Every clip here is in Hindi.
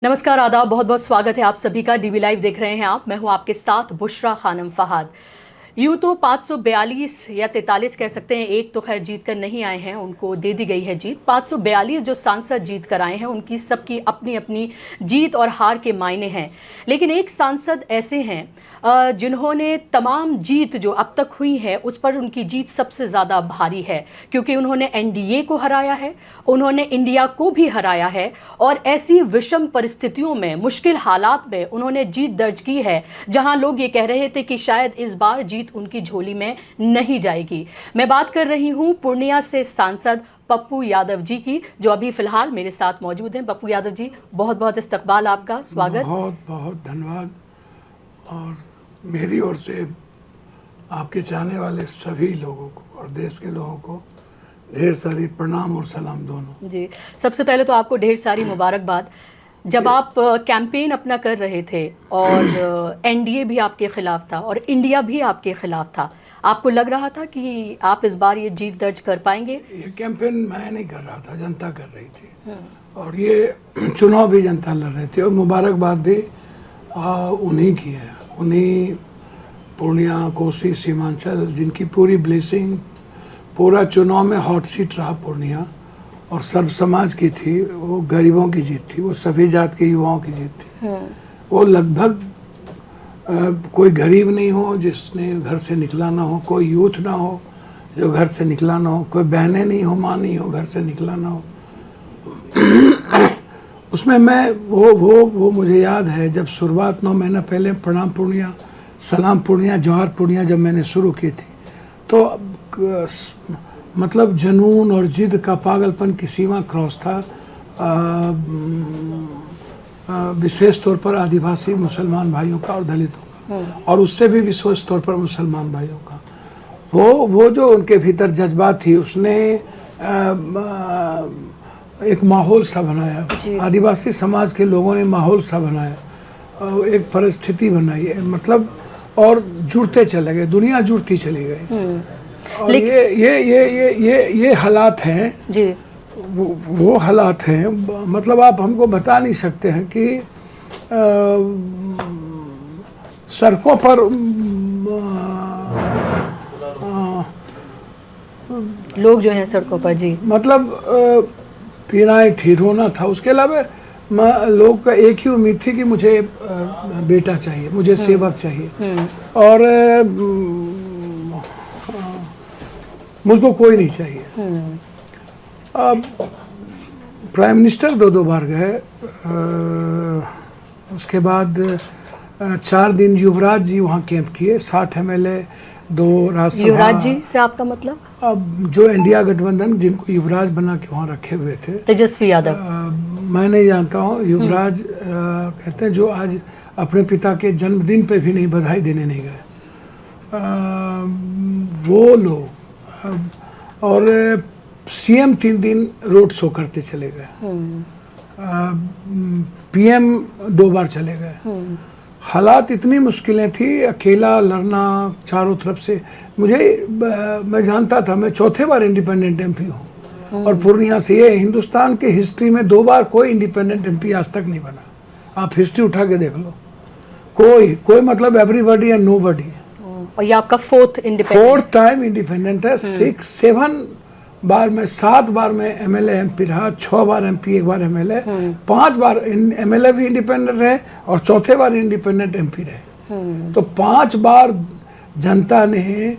नमस्कार, आदाब, बहुत बहुत स्वागत है आप सभी का। डीबी लाइव देख रहे हैं आप। मैं हूं आपके साथ बुशरा खानम फहाद। यूं तो 542 या 43 कह सकते हैं, एक तो खैर जीत कर नहीं आए हैं, उनको दे दी गई है जीत। 542 जो सांसद जीत कर आए हैं उनकी सबकी अपनी अपनी जीत और हार के मायने हैं, लेकिन एक सांसद ऐसे हैं जिन्होंने तमाम जीत जो अब तक हुई है उस पर उनकी जीत सबसे ज़्यादा भारी है, क्योंकि उन्होंने एनडीए को हराया है, उन्होंने इंडिया को भी हराया है और ऐसी विषम परिस्थितियों में, मुश्किल हालात में उन्होंने जीत दर्ज की है जहां लोग ये कह रहे थे कि शायद इस बार जीत उनकी झोली में नहीं जाएगी। मैं बात कर रही हूं पूर्णिया से सांसद पप्पू यादव जी की, जो अभी फिलहाल मेरे साथ मौजूद हैं। पप्पू यादव जी, बहुत बहुत इस्तकबाल, आपका स्वागत। बहुत बहुत धन्यवाद। और मेरी ओर से आपके चाहने वाले सभी लोगों को और देश के लोगों को ढेर सारी प्रणाम और सलाम दोनों। जी, सबसे पहले तो आपको ढेर सारी मुबारकबाद। जब आप कैंपेन अपना कर रहे थे और एनडीए भी आपके खिलाफ था और इंडिया भी आपके खिलाफ था, आपको लग रहा था कि आप इस बार ये जीत दर्ज कर पाएंगे? ये कैंपेन मैं नहीं कर रहा था, जनता कर रही थी और ये चुनाव भी जनता लड़ रहे थे और मुबारकबाद भी उन्हीं की है। उन्हीं पूर्णिया, कोसी, सीमांचल, जिनकी पूरी ब्लेसिंग, पूरा चुनाव में हॉट सीट रहा पूर्णिया और सर्व समाज की थी। वो गरीबों की जीत थी, वो सभी जात के युवाओं की जीत थी। वो लगभग कोई गरीब नहीं हो जिसने घर से निकला ना हो, कोई यूथ ना हो जो घर से निकला ना हो, कोई बहनें नहीं हो, माँ नहीं हो घर से निकला ना हो। उसमें मैं वो मुझे याद है जब शुरुआत 9 महीना पहले प्रणाम पूर्णिया, सलाम पूर्णिया, जोहार पूर्णिया जब मैंने शुरू की थी, तो मतलब जुनून और जिद का पागलपन की सीमा क्रॉस था। विशेष तौर पर आदिवासी मुसलमान भाइयों का और दलितों का, और उससे भी विशेष तौर पर मुसलमान भाइयों का। वो जो उनके भीतर जज्बात थी, उसने एक माहौल सा बनाया। आदिवासी समाज के लोगों ने माहौल सा बनाया, एक परिस्थिति बनाई है, मतलब और जुड़ते चले गए, दुनिया जुड़ती चली गई। और ये हालात हैं जी, वो हालात हैं, मतलब आप हमको बता नहीं सकते हैं कि सड़कों पर लोग जो हैं सड़कों पर, जी, मतलब पीड़ाएं थी, रोना था। उसके अलावा लोग का एक ही उम्मीद थी कि मुझे बेटा चाहिए, मुझे सेवक चाहिए, और मुझको कोई नहीं चाहिए। अब प्राइम मिनिस्टर 2 बार गए, उसके बाद 4 दिन युवराज जी वहाँ कैंप किए, 60 MLA, 2 राज्यसभा। युवराज जी से आपका मतलब? अब जो इंडिया गठबंधन जिनको युवराज बना के वहाँ रखे हुए थे, तेजस्वी यादव, मैं नहीं जानता हूँ। युवराज कहते हैं जो आज अपने पिता के जन्मदिन पे भी नहीं बधाई देने नहीं गए, वो लोग। और सीएम 3 दिन रोड शो करते चले गए, पीएम 2 बार चले गए। हालात इतनी मुश्किलें थी, अकेला लड़ना चारों तरफ से। मैं जानता था, मैं 4थे बार इंडिपेंडेंट एमपी हूँ और पूर्णिया से। ये हिंदुस्तान के हिस्ट्री में 2 बार कोई इंडिपेंडेंट एमपी आज तक नहीं बना। आप हिस्ट्री उठा के देख लो, कोई मतलब एवरीबॉडी एंड नोबॉडी। और ये आपका 4th टाइम इंडिपेंडेंट है। 7 बार में 7 बार में एमएलए एमपी रहा, 6 बार एमपी, 1 बार एमएलए, 5 बार एमएलए भी इंडिपेंडेंट रहे और 4थे बार इंडिपेंडेंट एमपी रहे। तो 5 बार जनता ने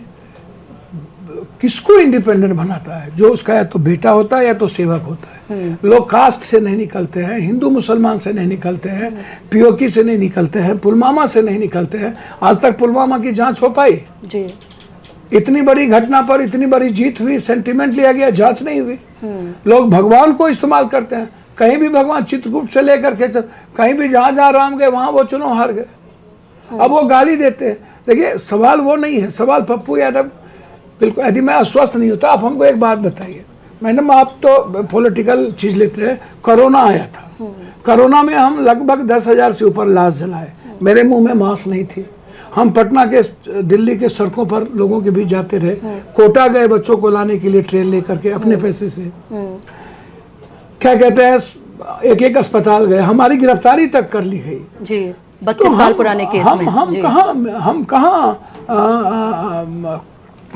किसको इंडिपेंडेंट बनाता है? जो उसका या तो बेटा होता है या तो सेवक होता है। लोग कास्ट से नहीं निकलते हैं, हिंदू मुसलमान से नहीं निकलते हैं, पीओकी से नहीं निकलते हैं, पुलवामा से नहीं निकलते हैं। आज तक पुलवामा की जांच हो पाई जी? इतनी बड़ी घटना पर इतनी बड़ी जीत हुई, सेंटिमेंट लिया गया, जांच नहीं हुई। लोग भगवान को इस्तेमाल करते हैं, कहीं भी भगवान चित्रकूट से लेकर के कहीं भी जहां राम गए वहां वो चुनाव हार गए। अब वो गाली देते हैं। देखिए, सवाल वो नहीं है, सवाल पप्पू यादव बिल्कुल। यदि मैं अस्वस्थ नहीं होता, आप हमको एक बात बताइए। मैडम, आप तो पॉलिटिकल चीज लेते हैं। कोरोना आया था, कोरोना में हम लगभग 10,000 से ऊपर लाश जलाए, मेरे मुंह में मास्क नहीं थी। हम पटना के, दिल्ली के सड़कों पर लोगों के बीच जाते रहे, कोटा गए बच्चों को लाने के लिए ट्रेन लेकर के अपने पैसे से। क्या कहते हैं, एक एक अस्पताल गए, हमारी गिरफ्तारी तक कर ली गई जी 32 साल पुराने केस में। हम कहाँ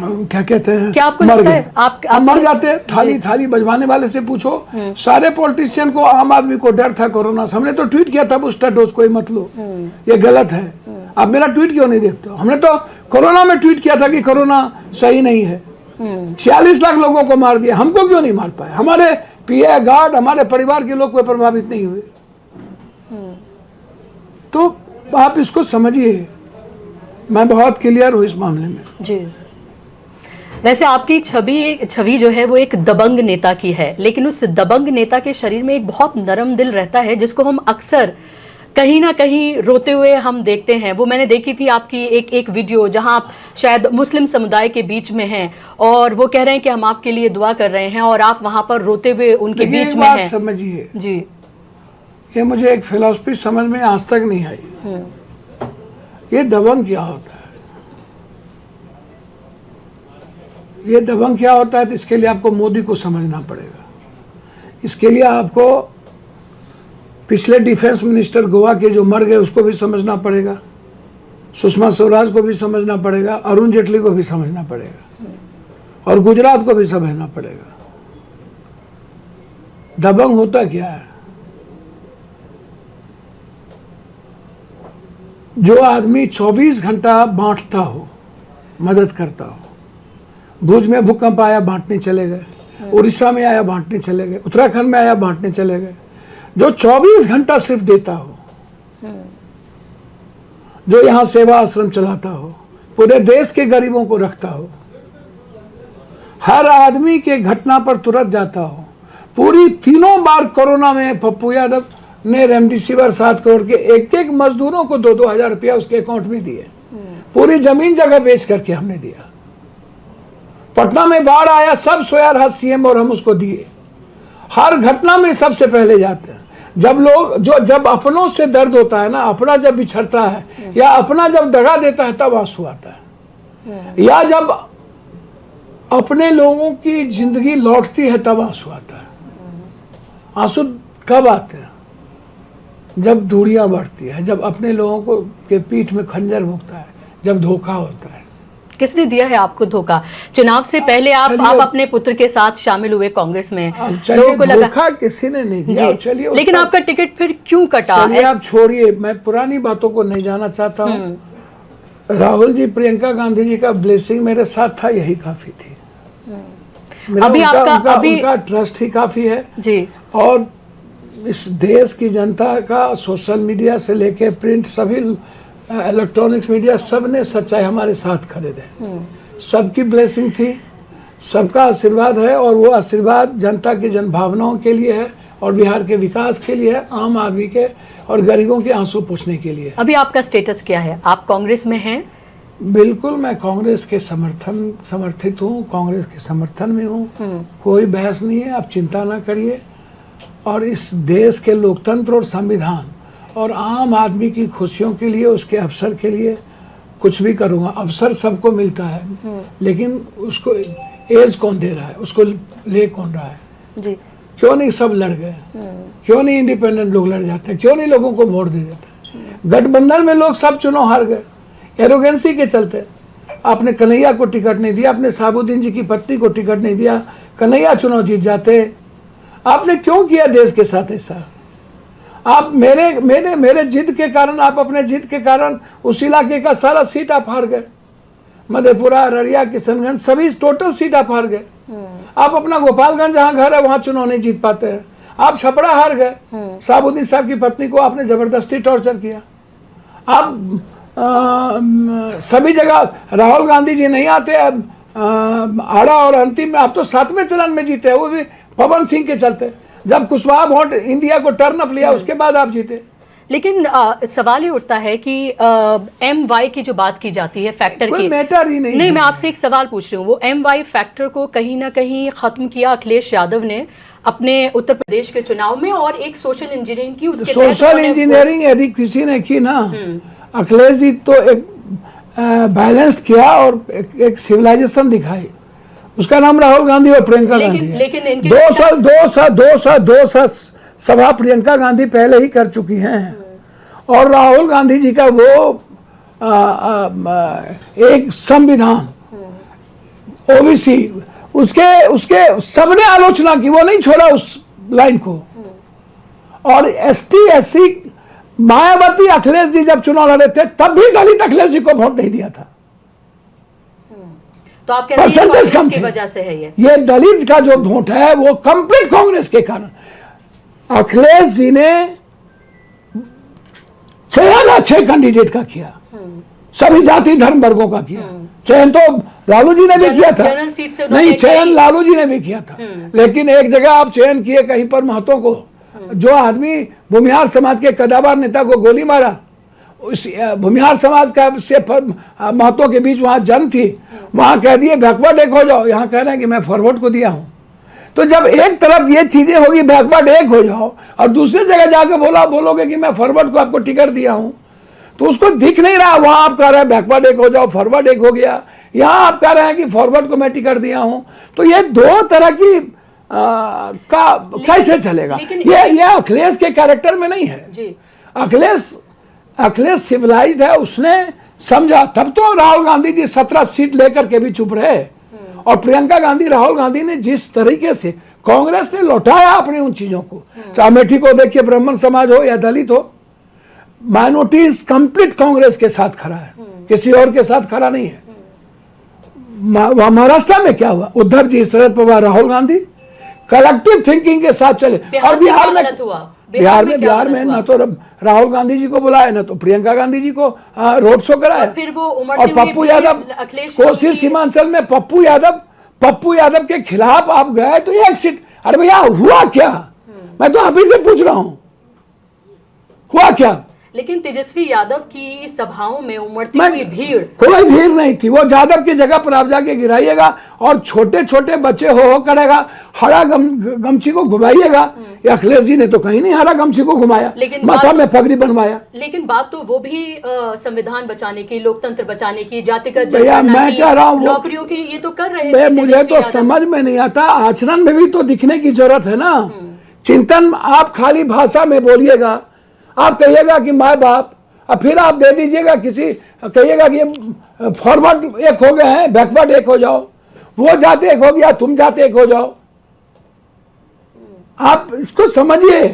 क्या कहते हैं, क्या आपको मर लगता गए। है आप मर जाते हैं। थाली बजवाने वाले से पूछो, सारे पॉलिटिशियन को, आम आदमी को डर था कोरोना से। हमने तो ट्वीट किया था बूस्टर डोज कोई मत लो, ये गलत है। आप मेरा ट्वीट क्यों नहीं देखते हो? हमने तो कोरोना में ट्वीट किया था कि कोरोना सही नहीं है। 46 लाख लोगों को मार दिया, हमको क्यों नहीं मार पाए? हमारे पीए गार्ड, हमारे परिवार के लोग कोई प्रभावित नहीं हुए। तो आप इसको समझिए, मैं बहुत क्लियर हूँ इस मामले में जी। वैसे आपकी छवि जो है वो एक दबंग नेता की है, लेकिन उस दबंग नेता के शरीर में एक बहुत नरम दिल रहता है जिसको हम अक्सर कहीं ना कहीं रोते हुए हम देखते हैं। वो मैंने देखी थी आपकी एक वीडियो जहां आप शायद मुस्लिम समुदाय के बीच में हैं और वो कह रहे हैं कि हम आपके लिए दुआ कर रहे हैं और आप वहां पर रोते हुए उनके बीच में हैं। समझिए जी, ये मुझे एक फिलॉसफी समझ में आज तक नहीं आई। ये दबंग क्या होता है? ये दबंग क्या होता है? तो इसके लिए आपको मोदी को समझना पड़ेगा। इसके लिए आपको पिछले डिफेंस मिनिस्टर गोवा के जो मर गए उसको भी समझना पड़ेगा, सुषमा स्वराज को भी समझना पड़ेगा, अरुण जेटली को भी समझना पड़ेगा और गुजरात को भी समझना पड़ेगा। दबंग होता क्या है? जो आदमी 24 घंटा बांटता हो, मदद करता हो। भुज में भूकंप आया, बांटने चले गए। उड़ीसा में आया, बांटने चले गए। उत्तराखंड में आया, बांटने चले गए। जो 24 घंटा सिर्फ देता हो, जो यहाँ सेवा आश्रम चलाता हो, पूरे देश के गरीबों को रखता हो, हर आदमी के घटना पर तुरंत जाता हो। पूरी 3 बार कोरोना में पप्पू यादव ने रेमडेसिविर 7 करोड़ के एक मजदूरों को 2-2 हजार रुपया उसके अकाउंट में दिए। पूरी जमीन जगह बेच करके हमने दिया। पटना में बाढ़ आया, सब सोया रहा सीएम और हम उसको दिए। हर घटना में सबसे पहले जाते हैं। जब अपनों से दर्द होता है ना, अपना जब बिछड़ता है या अपना जब दगा देता है तब आंसू आता है, या जब अपने लोगों की जिंदगी लौटती है तब आंसू आता है। आंसू कब आते हैं? जब दूरियां बढ़ती है, जब अपने लोगों को के पीठ में खंजर भुगता है, जब धोखा होता है। किसने दिया है आपको धोखा? चुनाव से पहले आप अपने पुत्र के साथ शामिल हुए कांग्रेस में, लोगों को लगा धोखा किसी ने नहीं दिया। चलिए, लेकिन आपका टिकट फिर क्यों कटा? आप छोड़िए, मैं पुरानी बातों को नहीं जाना चाहता हूँ। राहुल जी, प्रियंका गांधी जी का ब्लेसिंग मेरे साथ था, यही काफी थी। अभी उनका ट्रस्ट ही काफी है जी। और इस देश की जनता का सोशल मीडिया से लेके प्रिंट, सभी इलेक्ट्रॉनिक्स मीडिया, सब ने सच्चाई हमारे साथ खड़े रहे। सबकी ब्लेसिंग थी, सबका आशीर्वाद है और वो आशीर्वाद जनता की जनभावनाओं के लिए है और बिहार के विकास के लिए है, आम आदमी के और गरीबों के आंसू पोंछने के लिए। अभी आपका स्टेटस क्या है? आप कांग्रेस में हैं? बिल्कुल, मैं कांग्रेस के समर्थित हूँ, कांग्रेस के समर्थन में हूँ। कोई बहस नहीं है, आप चिंता ना करिए। और इस देश के लोकतंत्र और संविधान और आम आदमी की खुशियों के लिए, उसके अवसर के लिए कुछ भी करूँगा। अवसर सबको मिलता है, लेकिन उसको एज कौन दे रहा है, उसको ले कौन रहा है जी? क्यों नहीं सब लड़ गए? क्यों नहीं इंडिपेंडेंट लोग लड़ जाते? क्यों नहीं लोगों को वोट दे देते? गठबंधन में लोग सब चुनाव हार गए एरोगेंसी के चलते। आपने कन्हैया को टिकट नहीं दिया, आपने साबुद्दीन जी की पत्नी को टिकट नहीं दिया, कन्हैया चुनाव जीत जाते। आपने क्यों किया देश के साथ ऐसा? आप मेरे जिद के कारण, आप अपने जिद के कारण उस इलाके का सारा सीट आप हार गए। मधेपुरा, अररिया, किशनगंज, सभी टोटल सीट आप हार गए। आप अपना गोपालगंज जहाँ घर है वहाँ चुनाव नहीं जीत पाते हैं। आप छपरा हार गए, साबुद्दीन साहब की पत्नी को आपने जबरदस्ती टॉर्चर किया। आप सभी जगह राहुल गांधी जी नहीं आते, आड़ा और अंतिम में आप तो 7वें चरण में जीते, वो भी पवन सिंह के चलते। जब कुशवाहा वोट इंडिया को टर्न ऑफ लिया उसके बाद आप जीते। लेकिन सवाल ये उठता है कि MY की जो बात की जाती है फैक्टर की, मैटर ही नहीं। मैं आपसे एक सवाल पूछ रही हूँ। वो MY फैक्टर को कहीं ना कहीं खत्म किया अखिलेश यादव ने अपने उत्तर प्रदेश के चुनाव में, और एक सोशल इंजीनियरिंग की। उसके सोशल इंजीनियरिंग यदि किसी ने की ना, अखिलेश जी तो एक बैलेंस किया और एक सिविलाइजेशन दिखाई। उसका नाम राहुल गांधी और प्रियंका गांधी है। लेकिन इनके सभा प्रियंका गांधी पहले ही कर चुकी हैं, और राहुल गांधी जी का वो एक संविधान ओबीसी, उसके सबने आलोचना की, वो नहीं छोड़ा उस लाइन को। और एसटी एससी, मायावती अखिलेश जी जब चुनाव लड़े थे तब भी दलित अखिलेश जी को वोट नहीं दिया था। तो आप कहते हैं परसेंटेज कम कांग्रेस की थे। वजह से है ये दलित का जो वोट है वो कंप्लीट कांग्रेस के कारण। अखिलेश जी ने चयन अच्छे कैंडिडेट का किया, सभी जाति धर्म वर्गों का किया। चयन तो लालू जी ने भी किया था, जनरल सीट से उन्होंने नहीं चयन कई- लालू जी ने भी किया था, लेकिन एक जगह आप चयन किए कहीं पर महतो को, जो आदमी भूमिहार समाज के कदावर नेता को गोली मारा, उस भूमिहार समाज का से महतो के बीच वहां जंग थी, वहां कह दिए बैकवर्ड एक हो जाओ, यहाँ कह रहे हैं कि मैं फॉरवर्ड को दिया हूं। तो जब एक तरफ ये चीजें होगी बैकवर्ड एक हो जाओ, और दूसरी जगह जाके बोलोगे कि मैं फॉरवर्ड को आपको टिकट दिया हूं, तो उसको दिख नहीं रहा। वहां आप कह रहे हैं बैकवर्ड एक हो जाओ, फॉरवर्ड एक हो गया, यहाँ आप कह रहे हैं कि फॉरवर्ड को मैं टिकट दिया हूं। तो ये दो तरह की कैसे चलेगा? ये अखिलेश के कैरेक्टर में नहीं है जी। अखिलेश सिविलाइज्ड है, उसने समझा। तब तो राहुल गांधी जी 17 सीट लेकर के भी चुप रहे, और प्रियंका गांधी, राहुल गांधी ने जिस तरीके से कांग्रेस ने लौटाया अपनी उन चीजों को, चाहे अमेठी को देखिए, ब्राह्मण समाज हो या दलित हो, माइनॉरिटीज कंप्लीट कांग्रेस के साथ खड़ा है, किसी और के साथ खड़ा नहीं है। महाराष्ट्र में क्या हुआ? उद्धव जी, शरद पवार, राहुल गांधी कलेक्टिव थिंकिंग के साथ चले। और बिहार में ना तो राहुल गांधी जी को बुलाया, ना तो प्रियंका गांधी जी को रोड शो कराया। फिर वो और पप्पू यादव, कोसी सीमांचल में पप्पू यादव के खिलाफ आप गए तो एक सीट। अरे भैया हुआ क्या? मैं तो आप ही से पूछ रहा हूं, हुआ क्या? लेकिन तेजस्वी यादव की सभाओं में उमड़ती हुई भीड़, कोई भीड़ नहीं थी। वो यादव की जगह पर आप जाके गिराइएगा, और छोटे छोटे बच्चे हो करेगा, हरा गमछी को घुमाइएगा। अखिलेश जी ने तो कहीं नहीं हरा गमछी को घुमाया, माथा में पगड़ी बनवाया। लेकिन बात तो वो भी संविधान बचाने की, लोकतंत्र बचाने की, जातिगत भैया मैं कह रहा हूँ नौकरियों की, ये तो कर रहे थे। मुझे तो समझ में नहीं आता, आचरण में भी तो दिखने की जरूरत है ना। चिंतन आप खाली भाषा में बोलिएगा, आप कहिएगा कि माँ बाप, और फिर आप दे दीजिएगा किसी, कहिएगा कि फॉरवर्ड एक हो गए हैं, बैकवर्ड एक हो जाओ, वो जाते एक हो गया, तुम जाते एक हो जाओ। आप इसको समझिए।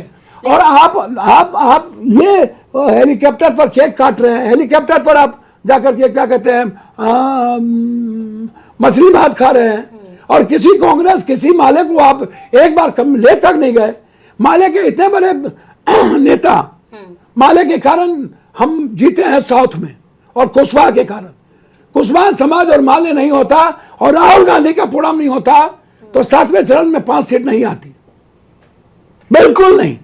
और आप ये हेलीकॉप्टर पर केक काट रहे हैं, हेलीकॉप्टर पर आप जाकर के क्या कहते हैं, मछली भात खा रहे हैं, और किसी कांग्रेस, किसी माले को आप एक बार कम ले तक नहीं गए। माले के इतने बड़े नेता, माले के कारण हम जीते हैं साउथ में, और कुशवाहा के कारण। कुशवाहा समाज और माले नहीं होता, और राहुल गांधी का प्रोग्राम नहीं होता, तो 7वें चरण में 5 सीट नहीं आती, बिल्कुल नहीं।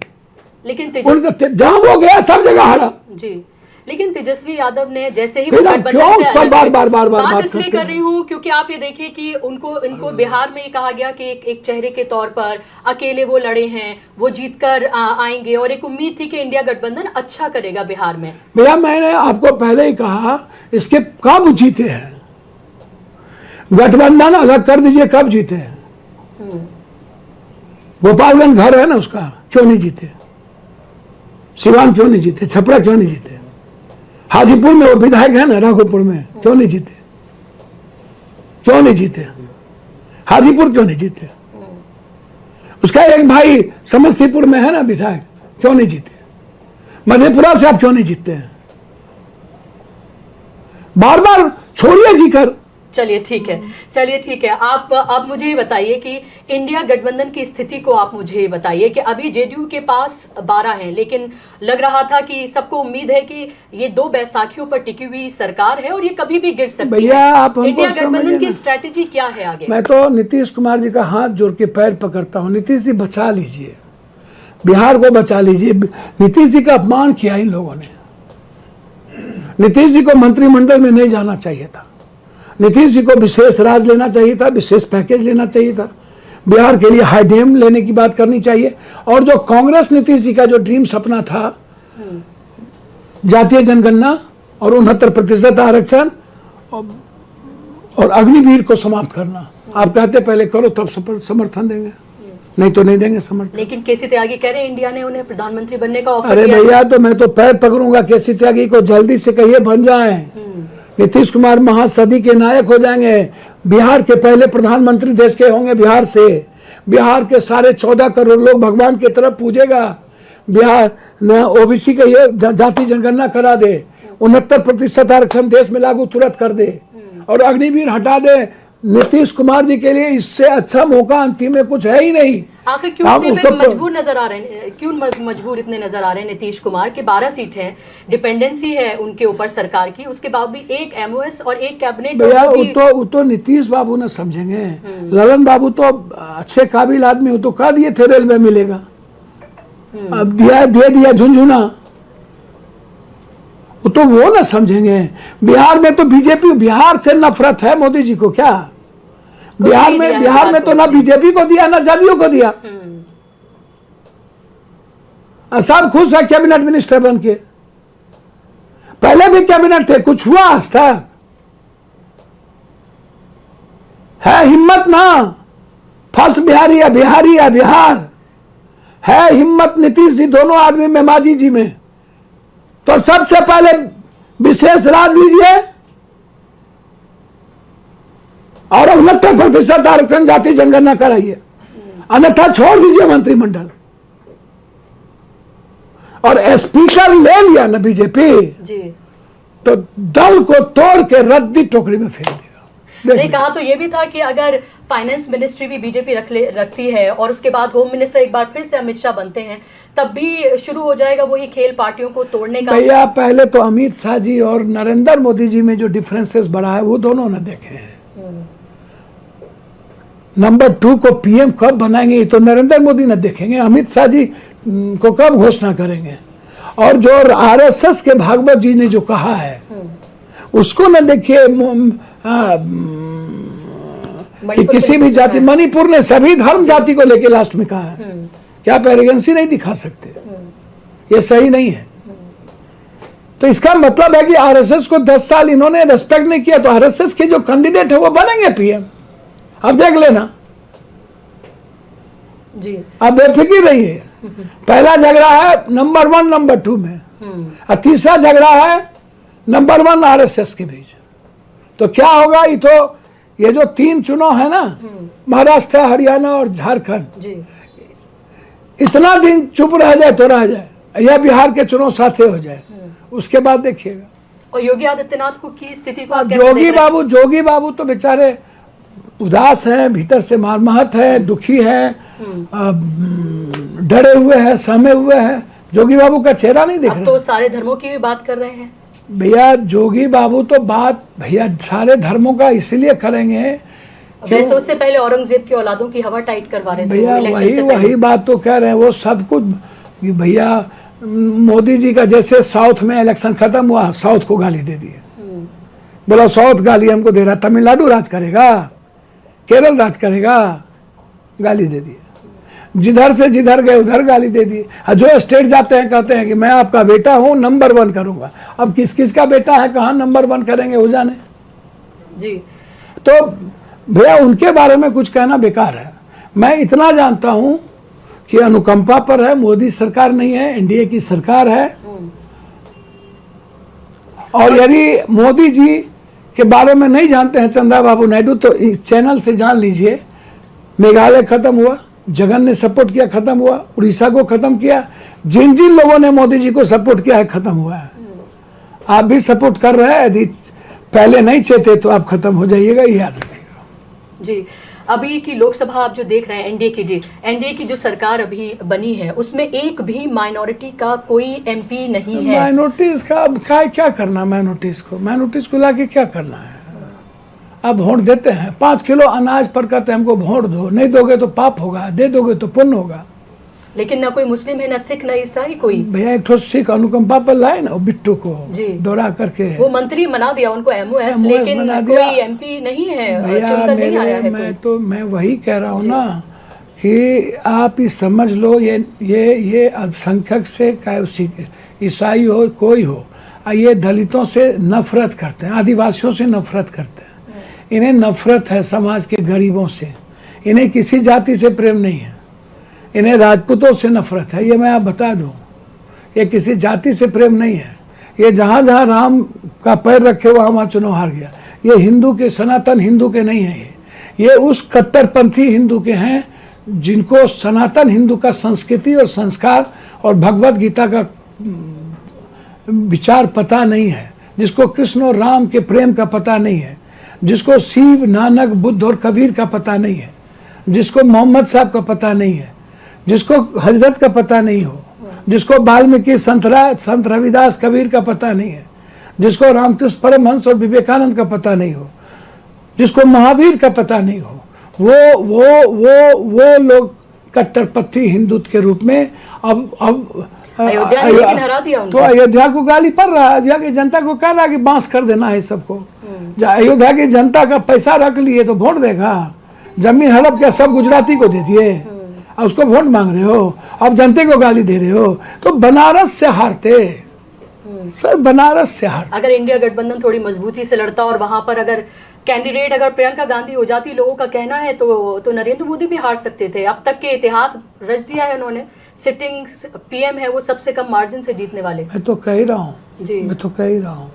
लेकिन जहां वो गया सब जगह हारा जी। लेकिन तेजस्वी यादव ने जैसे ही क्यों उस पर बार बात इसलिए कर रही हूँ क्योंकि आप ये देखिए कि इनको बिहार में कहा गया कि एक चेहरे के तौर पर अकेले वो लड़े हैं, वो जीतकर आएंगे, और एक उम्मीद थी कि इंडिया गठबंधन अच्छा करेगा बिहार में। भैया मैंने आपको पहले ही कहा, इसके कब जीते हैं गठबंधन, अलग कर दीजिए, कब जीते हैं? गोपालगंज घर है ना उसका, क्यों नहीं जीते? सिवान क्यों नहीं जीते? छपरा क्यों नहीं जीते? हाजीपुर में वो विधायक है ना, राघोपुर में, क्यों नहीं जीते? क्यों नहीं जीते? हाजीपुर क्यों नहीं जीते? उसका एक भाई समस्तीपुर में है ना विधायक, क्यों नहीं जीते? मधेपुरा से आप क्यों नहीं जीतते हैं? बार बार छोड़िए जीकर। चलिए ठीक है। आप अब मुझे ये बताइए कि इंडिया गठबंधन की स्थिति को आप मुझे बताइए कि अभी जेडीयू के पास 12 हैं, लेकिन लग रहा था कि सबको उम्मीद है कि ये 2 बैसाखियों पर टिकी हुई सरकार है और ये कभी भी गिर सकती है। आप इंडिया गठबंधन की स्ट्रैटेजी क्या है आगे? मैं तो नीतीश कुमार जी का हाथ जोड़ के पैर पकड़ता हूँ, नीतीश जी बचा लीजिए, बिहार को बचा लीजिए। नीतीश जी का अपमान किया इन लोगों ने। नीतीश जी को मंत्रिमंडल में नहीं जाना चाहिए था, नीतीश जी को विशेष राज लेना चाहिए था, विशेष पैकेज लेना चाहिए था, बिहार के लिए हाई डैम लेने की बात करनी चाहिए। और जो कांग्रेस नीतीश जी का जो ड्रीम सपना था, जातीय जनगणना और 69% आरक्षण और अग्निवीर को समाप्त करना, आप कहते पहले करो तब समर्थन देंगे। नहीं तो नहीं देंगे समर्थन। लेकिन केसी त्यागी कह रहे हैं इंडिया ने उन्हें प्रधानमंत्री बनने का ऑफर अरे किया है। भैया, तो मैं तो पैर पकड़ूंगा केसी त्यागी को, जल्दी से कहिए बन जाए। नीतीश कुमार महासदी के नायक हो जाएंगे, बिहार के पहले प्रधानमंत्री देश के होंगे। बिहार से, बिहार के सारे 14 करोड़ लोग भगवान की तरफ पूजेगा। बिहार न ओबीसी का ये जाति जनगणना करा दे, 69% आरक्षण देश में लागू तुरंत कर दे और अग्निवीर हटा दे। नीतीश कुमार जी के लिए इससे अच्छा मौका अंतिम में कुछ है ही नहीं। आखिर क्यों इतने मजबूर नजर आ रहे हैं, क्यों मजबूर इतने नजर आ रहे हैं नीतीश कुमार के? 12 सीट हैं, डिपेंडेंसी है उनके ऊपर सरकार की, उसके बाद भी एक एमओएस और एक कैबिनेट। भैया वो तो नीतीश बाबू ने समझेंगे। ललन बाबू तो अच्छे काबिल आदमी, हो तो कह दिए थे रेलवे मिलेगा, अब दे दिया झुंझुना, तो वो ना समझेंगे। बिहार में तो बीजेपी, बिहार से नफरत है मोदी जी को क्या? बिहार में तो ना बीजेपी को दिया ना जदयू को दिया। सब खुश है कैबिनेट मिनिस्टर बन के। पहले भी कैबिनेट थे, कुछ हुआ आज तक? है हिम्मत ना, फर्स्ट बिहारी है, बिहारी है बिहार है, हिम्मत नीतीश जी दोनों आदमी में, मांझी जी में। तो सबसे पहले विशेष राज लीजिए और 69% आरक्षण जाति जनगणना कराइए, अन्यथा छोड़ दीजिए मंत्रिमंडल। और स्पीकर ले लिया ना बीजेपी जी, तो दल को तोड़ के रद्दी टोकरी में फेंक देगा। नहीं, कहा तो ये भी था कि अगर फाइनेंस मिनिस्ट्री भी बीजेपी रखती है और उसके बाद होम मिनिस्टर एक बार फिर से अमित शाह बनते हैं, तब भी शुरू हो जाएगा वही खेल पार्टियों को तोड़ने का। भैया पहले तो अमित शाह जी और नरेंद्र मोदी जी में जो डिफरेंसेस बढ़ा है वो दोनों ने देखे हैं। नंबर 2 को पीएम कब बनाएंगे ये तो नरेंद्र मोदी ने देखेंगे, अमित शाह जी को कब घोषणा करेंगे। और जो आरएसएस के भागवत जी ने जो कहा है उसको न देखिए कि किसी भी जाति, मणिपुर ने सभी धर्म जाति को लेके लास्ट में कहा है। क्या आप एरोगेंसी नहीं दिखा सकते? ये सही नहीं है। तो इसका मतलब है कि आरएसएस को 10 साल इन्होंने रेस्पेक्ट नहीं किया, तो आरएसएस के जो कैंडिडेट है वो बनेंगे पीएम। अब देख लेना जी, अब बेफिक्र रहिए। पहला झगड़ा है नंबर 1 नंबर 2 में, और तीसरा झगड़ा है नंबर 1 आरएसएस के बीच। तो क्या होगा? ये जो 3 चुनाव है ना, महाराष्ट्र, हरियाणा और झारखंड, जी, इतना दिन चुप रह जाए तो रह जाए, या बिहार के चुनाव साथे हो जाए, उसके बाद देखिएगा। और योगी आदित्यनाथ को की स्थिति को आप कैसे देख रहे हैं? जोगी बाबू तो बेचारे उदास हैं, भीतर से मारमाहत है, दुखी है, डरे हुए हैं, सहमे हुए हैं। जोगी बाबू का चेहरा नहीं दिख रहा। तो सारे धर्मों की भी बात कर रहे हैं भैया। जोगी बाबू तो बात भैया सारे धर्मों का इसलिए करेंगे, वैसे उससे पहले औरंगजेब की औलादों की हवा टाइट करवा रहे थे भैया। वही बात तो कह रहे हैं, वो सब कुछ भैया। मोदी जी का जैसे साउथ में इलेक्शन खत्म हुआ, साउथ को गाली दे दी, बोला साउथ गाली हमको दे रहा, तमिलनाडु राज करेगा, केरल राज करेगा, गाली दे दी। जिधर से जिधर गए उधर गाली दे दी। जो स्टेट जाते हैं कहते हैं कि मैं आपका बेटा हूं, नंबर 1 करूंगा। अब किस किस का बेटा है, कहां नंबर 1 करेंगे वो जाने जी। तो भैया उनके बारे में कुछ कहना बेकार है। मैं इतना जानता हूं कि अनुकंपा पर है, मोदी सरकार नहीं है, एनडीए की सरकार है। और यदि मोदी जी के बारे में नहीं जानते हैं चंद्रा बाबू नायडू, तो इस चैनल से जान लीजिए। मेघालय खत्म हुआ, जगन ने सपोर्ट किया, खत्म हुआ। उड़ीसा को खत्म किया। जिन जिन लोगों ने मोदी जी को सपोर्ट किया है, खत्म हुआ है। आप भी सपोर्ट कर रहे हैं, यदि पहले नहीं चाहते तो आप खत्म हो जाइएगा, ये याद रखिएगा जी। अभी की लोकसभा आप जो देख रहे हैं एनडीए की जो सरकार अभी बनी है, उसमें एक भी माइनॉरिटी का कोई एमपी नहीं है। माइनॉरिटीज का अब क्या करना? माइनॉरिटीज को लाके क्या करना है? अब वोट देते हैं, 5 किलो अनाज पर कहते हैं हमको वोट दो, नहीं दोगे तो पाप होगा, दे दोगे तो पुण्य होगा। लेकिन ना कोई मुस्लिम है, ना सिख, ना ईसाई कोई। भैया एक सिख अनुकंपा पर लाए ना बिट्टू को दौरा करके, वो मंत्री बना दिया उनको एमओएस, लेकिन कोई एमपी नहीं है, चुनकर नहीं आया है कोई। मैं वही कह रहा हूँ ना कि आप ये समझ लो, ये अल्पसंख्यक से चाहे ईसाई हो कोई हो, ये दलितों से नफरत करते हैं, आदिवासियों से नफरत करते हैं। इन्हें नफरत है समाज के गरीबों से, इन्हें किसी जाति से प्रेम नहीं है। इन्हें राजपूतों से नफरत है, ये मैं आप बता दूं। ये किसी जाति से प्रेम नहीं है। ये जहाँ जहाँ राम का पैर रखे वहाँ वहाँ चुनाव हार गया। ये हिंदू के, सनातन हिंदू के नहीं है। ये उस कट्टरपंथी हिंदू के हैं जिनको सनातन हिंदू का संस्कृति और संस्कार और भगवत गीता का विचार पता नहीं है, जिसको कृष्ण और राम के प्रेम का पता नहीं है, जिसको शिव, नानक, बुद्ध और कबीर का पता नहीं है, जिसको मोहम्मद साहब का पता नहीं है, जिसको हजरत का पता नहीं हो, जिसको वाल्मीकि, संत रविदास, कबीर का पता नहीं है, जिसको रामकृष्ण परमहंस और विवेकानंद का पता नहीं हो, जिसको महावीर का पता नहीं हो, वो लोग कट्टरपंथी हिंदुत्व के रूप में अब अयोध्या ने लेकिन हरा दिया उनको। तो अयोध्या को गाली पड़ रहा है। अयोध्या की जनता को कह रहा है कि बांस कर देना है सबको। अयोध्या की जनता का पैसा रख लिए तो वोट देगा। जमीन हड़प के सब गुजराती को दे दिए, अब उसको वोट मांग रहे हो, अब जनता को गाली दे रहे हो। तो बनारस से हारते सर, बनारस से हारते। अगर इंडिया गठबंधन थोड़ी मजबूती से लड़ता और वहां पर अगर कैंडिडेट अगर प्रियंका गांधी हो जाती, लोगों का कहना है तो नरेंद्र मोदी भी हार सकते थे। अब तक के इतिहास रच दिया है उन्होंने। सिटिंग पीएम है वो सबसे कम मार्जिन से जीतने वाले। मैं तो कह ही रहा हूँ जी, मैं तो कह ही रहा हूँ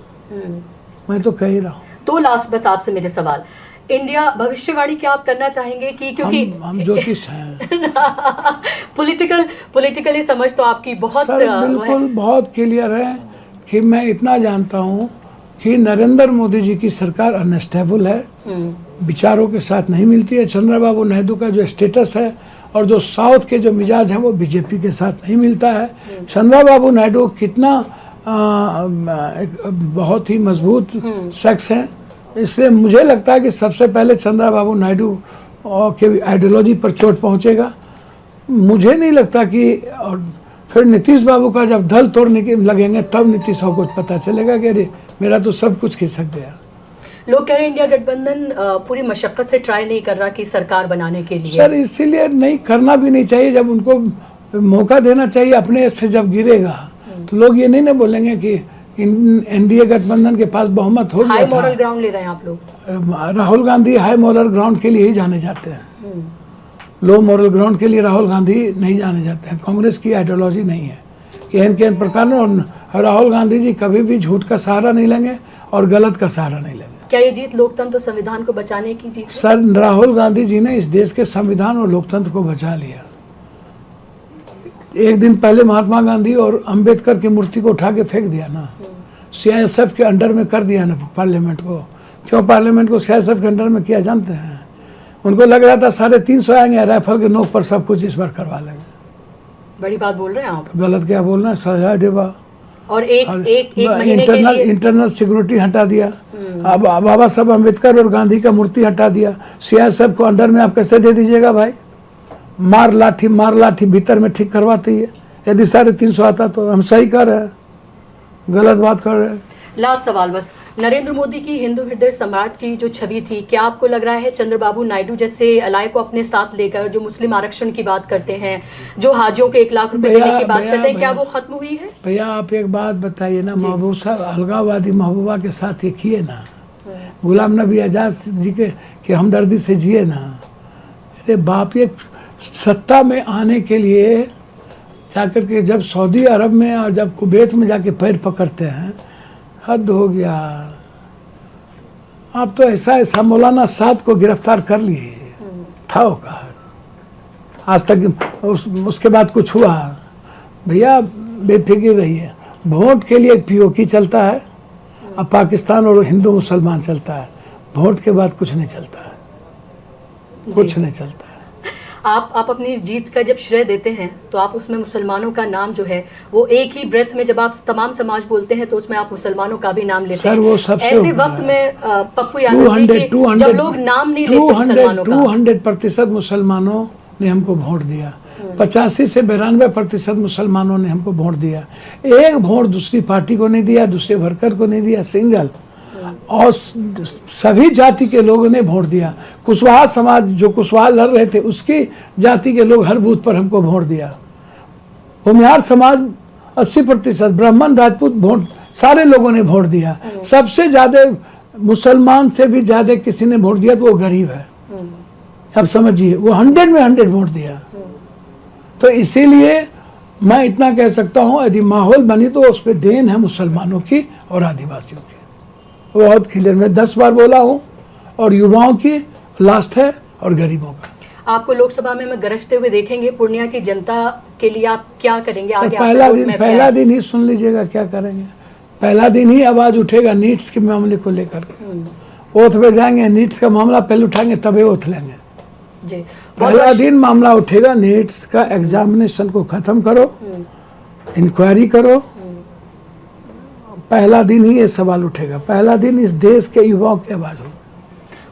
मैं तो कह ही रहा हूँ। तो लास्ट बस आपसे मेरे सवाल, इंडिया भविष्यवाणी क्या आप करना चाहेंगे कि क्योंकि हम ज्योतिष हैं पॉलिटिकली समझ तो आपकी बहुत सर, बिल्कुल बहुत क्लियर है कि मैं इतना जानता हूँ कि नरेंद्र मोदी जी की सरकार अनस्टेबल है, विचारों के साथ नहीं मिलती है। चंद्रबाबू नायडू का जो स्टेटस है और जो साउथ के जो मिजाज हैं वो बीजेपी के साथ नहीं मिलता है। चंद्रबाबू नायडू कितना एक बहुत ही मजबूत शख्स हैं, इसलिए मुझे लगता है कि सबसे पहले चंद्रबाबू नायडू के आइडियोलॉजी पर चोट पहुंचेगा। मुझे नहीं लगता कि, और फिर नीतीश बाबू का जब दल तोड़ने के लगेंगे तब नीतीश बाबू को पता चलेगा कि अरे मेरा तो सब कुछ खिसक गया। लोग कह रहे हैं इंडिया गठबंधन पूरी मशक्कत से ट्राई नहीं कर रहा कि सरकार बनाने के लिए। सर इसीलिए नहीं करना भी नहीं चाहिए, जब उनको मौका देना चाहिए। अपने से जब गिरेगा तो लोग ये नहीं ना बोलेंगे कि एनडीए गठबंधन के पास बहुमत हो गया हाई था। मॉरल ग्राउंड ले रहे हैं आप लोग। Rahul Gandhi high moral ground के लिए ही जाने जाते हैं, लो मॉरल ग्राउंड के लिए राहुल गांधी नहीं जाने जाते हैं। कांग्रेस की आइडियोलॉजी नहीं है कि एन प्रकार और राहुल गांधी जी कभी भी झूठ का सहारा नहीं लेंगे और गलत का सहारा नहीं लेंगे। क्या ये जीत लोकतंत्र और संविधान को बचाने की जीत है? सर राहुल गांधी जी ने इस देश के संविधान और लोकतंत्र को बचा लिया। एक दिन पहले महात्मा गांधी और अंबेडकर की मूर्ति को उठा के फेंक दिया ना, सीआईएसएफ के अंडर में कर दिया ना पार्लियामेंट को। क्यों पार्लियामेंट को सीआईएसएफ के अंडर में किया जानते हैं? उनको लग रहा था 350 आएंगे, राइफल के नोक पर सब कुछ इस बार करवा लेंगे। बड़ी बात बोल रहे हैं आप। गलत क्या बोल रहे हैं? सजा देवा और एक महीने के लिए इंटरनल सिक्योरिटी हटा दिया। अब बाबा साहब अम्बेडकर और गांधी का मूर्ति हटा दिया। सीआईएसएफ को अंडर में आप कैसे दे दीजिएगा भाई? मार लाठी भीतर में ठीक करवाती है। यदि 350 आता तो हम सही कर रहे हैं, गलत बात कर रहे हैं। लास्ट सवाल बस, नरेंद्र मोदी की हिंदू हृदय सम्राट की जो छवि थी, क्या आपको लग रहा है चंद्रबाबू नायडू जैसे अलाय को अपने साथ लेकर जो मुस्लिम आरक्षण की बात करते हैं, जो हाजियों को 1 लाख रुपए देने की बात करते हैं, क्या वो खत्म हुई है? भैया आप एक बात बताइए ना, महबूब साहब अलगाववादी महबूबा के साथ ये किए ना, गुलाम नबी आजाद जी के हमदर्दी से जिए ना। अरे बाप, ये सत्ता में आने के लिए जाकर के जब सऊदी अरब में और जब कुवैत में जाके पैर पकड़ते हैं, हद हो गया। आप तो ऐसा मौलाना साद को गिरफ्तार कर लिए था होगा, आज तक उसके बाद कुछ हुआ? भैया बेफिक्र रहिए। वोट के लिए पीओके चलता है, अब पाकिस्तान और हिंदू मुसलमान चलता है। वोट के बाद कुछ नहीं चलता है, कुछ नहीं चलता है। आप अपनी जीत का जब श्रेय देते हैं तो आप उसमें मुसलमानों का नाम जो है वो एक ही ब्रेथ में जब आप तमाम समाज बोलते हैं तो उसमें आप मुसलमानों का भी नाम लेते हैं। वो सबसे ऐसे वक्त में पप्पू यादव जी के जब लोग नाम नहीं लेते मुसलमानों का, 200% मुसलमानों ने हमको वोट दिया। 85 से 92% मुसलमानों ने हमको वोट दिया। एक वोट दूसरी पार्टी को नहीं दिया, दूसरे वर्कर को नहीं दिया, सिंगल। और सभी जाति के लोगों ने वोट दिया। कुशवाहा समाज, जो कुशवाहा लड़ रहे थे, उसकी जाति के लोग हर बूथ पर हमको वोट दिया। भूमिहार समाज 80%, ब्राह्मण, राजपूत, वोट सारे लोगों ने वोट दिया। सबसे ज्यादा मुसलमान से भी ज्यादा किसी ने वोट दिया तो वो गरीब है। अब समझिए, वो 100 में 100 वोट दिया। तो इसीलिए मैं इतना कह सकता हूँ, यदि माहौल बनी तो उस पर देन है मुसलमानों की और आदिवासियों की। बहुत क्लियर मैं 10 बार बोला हूँ, और युवाओं की लास्ट है और गरीबों का। आपको लोकसभा में गरजते हुए देखेंगे। पूर्णिया की जनता के लिए आप क्या करेंगे आगे? पहला दिन ही सुन लीजिएगा क्या करेंगे। पहला दिन ही आवाज उठेगा नीट्स के मामले को लेकर। ओथ पे जाएंगे, नीट्स का मामला पहले उठाएंगे तभी ओथ लेंगे जी। पहला दिन मामला उठेगा नीट्स का। एग्जामिनेशन को खत्म करो, इंक्वायरी करो। पहला दिन ही ये सवाल उठेगा। पहला दिन इस देश के युवाओं की आवाज होगी।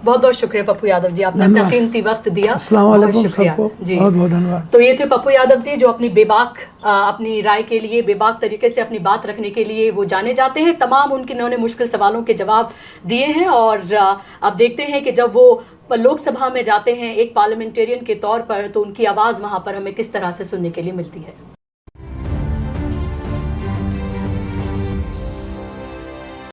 बहुत बहुत शुक्रिया पप्पू यादव जी, आपने अपना कीमती वक्त दिया। अस्सलाम वालेकुम सबको, बहुत बहुत धन्यवाद। तो ये थे पप्पू यादव जी, जो अपनी बेबाक अपनी राय के लिए, बेबाक तरीके से अपनी बात रखने के लिए वो जाने जाते हैं। तमाम उन्होंने मुश्किल सवालों के जवाब दिए हैं, और अब देखते हैं कि जब वो लोकसभा में जाते हैं एक पार्लियामेंटेरियन के तौर पर, तो उनकी आवाज़ वहाँ पर हमें किस तरह से सुनने के लिए मिलती है।